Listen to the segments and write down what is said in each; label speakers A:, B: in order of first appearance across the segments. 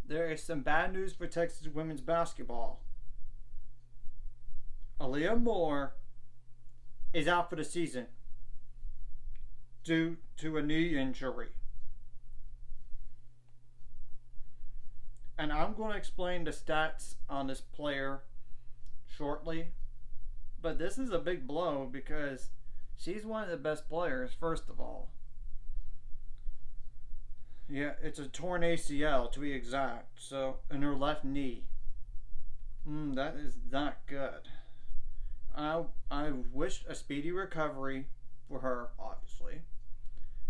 A: there is some bad news for Texas women's basketball. Aaliyah Moore is out for the season due to a knee injury. And I'm going to explain the stats on this player shortly. But this is a big blow because she's one of the best players, first of all. Yeah, it's a torn ACL to be exact. So, in her left knee. That is not good. I wish a speedy recovery for her, obviously.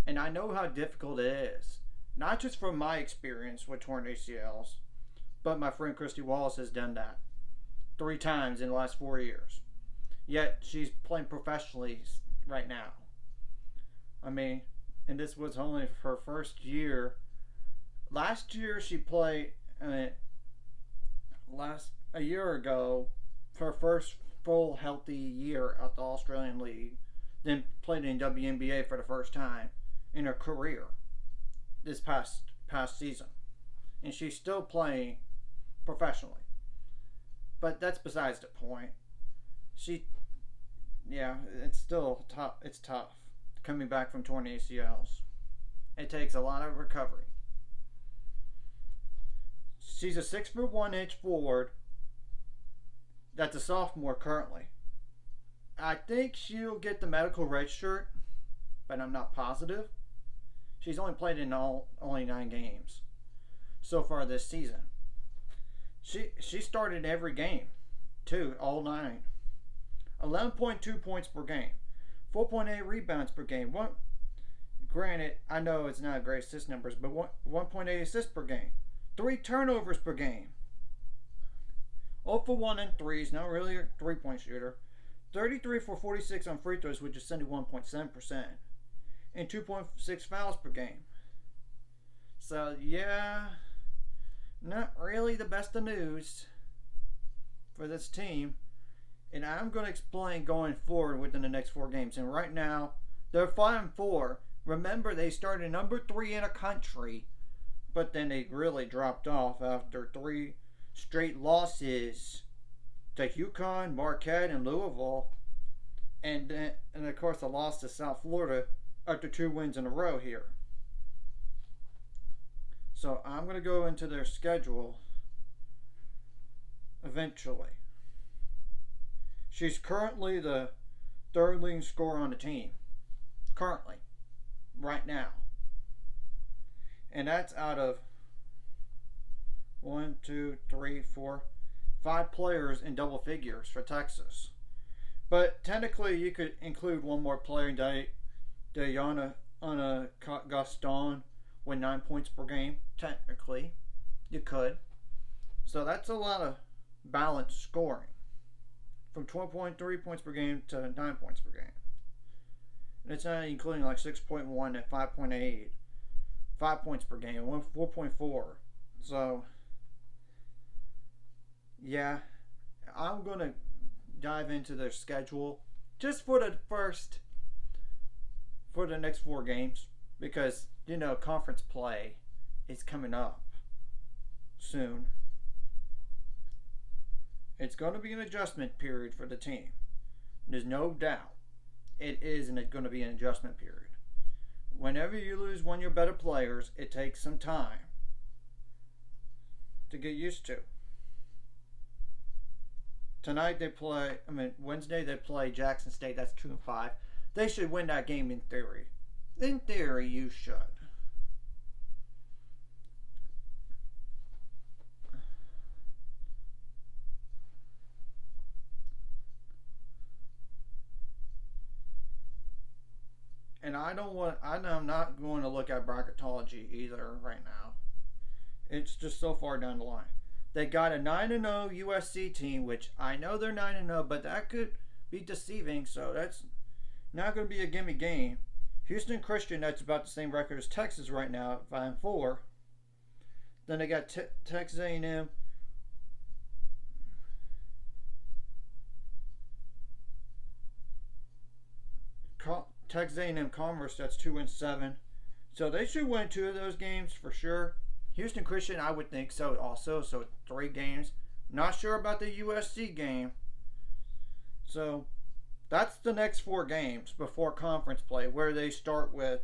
A: And I know how difficult it is. Not just from my experience with torn ACLs, but my friend Christy Wallace has done that 3 times in the last 4 years. Yet she's playing professionally right now. I mean, and this was only her first year. Last year she played, a year ago, her first full healthy year at the Australian League. Then played in WNBA for the first time in her career this past season. And she's still playing professionally. But that's besides the point. It's still tough. It's tough coming back from torn ACLs. It takes a lot of recovery. She's a 6'1" forward. That's a sophomore currently. I think she'll get the medical red shirt, but I'm not positive. She's only played in only 9 games so far this season. She started every game, too, all 9. 11.2 points per game, 4.8 rebounds per game. Granted, I know it's not great assist numbers, but 1.8 assists per game, 3 turnovers per game. 0 for 1 in threes, not really a 3-point shooter. 33 for 46 on free throws, which is 71.7%, and 2.6 fouls per game. So yeah, not really the best of news for this team. And I'm going to explain going forward within the next 4 games. And right now, they're 5-4. Remember, they started number 3 in a country, but then they really dropped off after 3 straight losses to UConn, Marquette, and Louisville. And of course, a loss to South Florida after 2 wins in a row here. So I'm going to go into their schedule eventually. She's currently the 3rd leading scorer on the team. Currently. Right now. And that's out of 1, 2, 3, 4, 5 players in double figures for Texas. But technically you could include one more player, Diana Gaston, with 9 points per game. Technically. You could. So that's a lot of balanced scoring. From 12.3 points per game to 9 points per game. And it's not including like 6.1 and 5.8. 5 points per game. 4.4. So, yeah. I'm going to dive into their schedule just for the next 4 games. Because, conference play is coming up soon. It's going to be an adjustment period for the team. There's no doubt. It is going to be an adjustment period. Whenever you lose one of your better players, it takes some time to get used to. Tonight Wednesday they play Jackson State. That's 2-5. They should win that game in theory. In theory, you should. And I'm not going to look at bracketology either right now. It's just so far down the line. They got a 9-0 USC team, which I know they're 9-0, but that could be deceiving, so that's not going to be a gimme game. Houston Christian, that's about the same record as Texas right now at 5-4. Then they got Texas A&M. Texas A&M Commerce, that's 2-7. So they should win 2 of those games for sure. Houston Christian, I would think so also. So 3 games. Not sure about the USC game. So that's the next 4 games before conference play, where they start with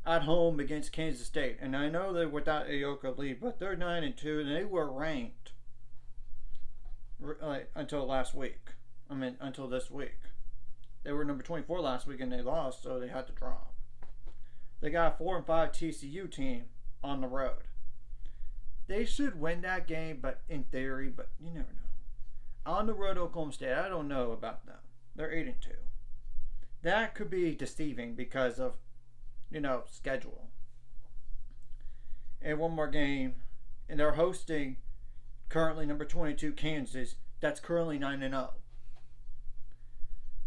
A: at home against Kansas State. And I know they're without Ayoka Lee, but they're 9-2, and they were ranked until last week. Until this week. They were number 24 last week, and they lost, so they had to drop. They got a 4-5 TCU team on the road. They should win that game, but in theory, but you never know. On the road, Oklahoma State, I don't know about them. They're 8-2. That could be deceiving because of, schedule. And one more game, and they're hosting currently number 22 Kansas. That's currently 9-0.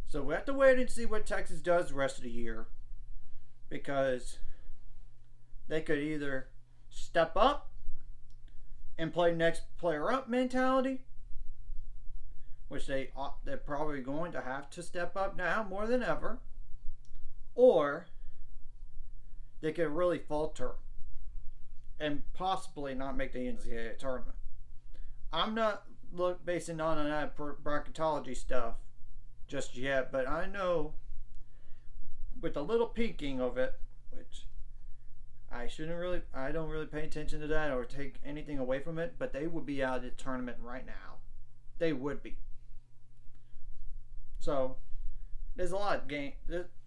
A: So we have to wait and see what Texas does the rest of the year, because they could either step up and play next player up mentality, which they're probably going to have to step up now more than ever, or they could really falter and possibly not make the NCAA tournament. I'm not basing on that bracketology stuff just yet, but I know with a little peeking of it, which I don't really pay attention to that or take anything away from it, but they would be out of the tournament right now. They would be. So there's a lot of game,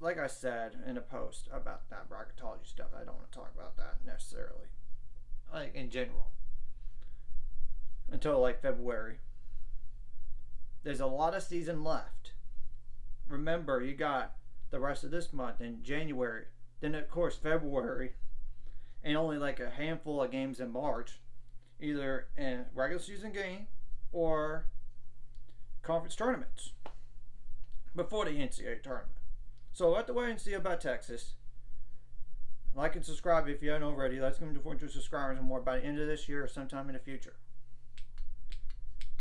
A: like I said in a post about that bracketology stuff. I don't want to talk about that necessarily, like in general, until like February. There's a lot of season left. Remember, you got the rest of this month in January, then of course February, and only like a handful of games in March, either in regular season game or conference tournaments before the NCAA tournament. So we'll have to wait and see about Texas. Like and subscribe if you haven't already. Let's get to 400 subscribers and more by the end of this year or sometime in the future.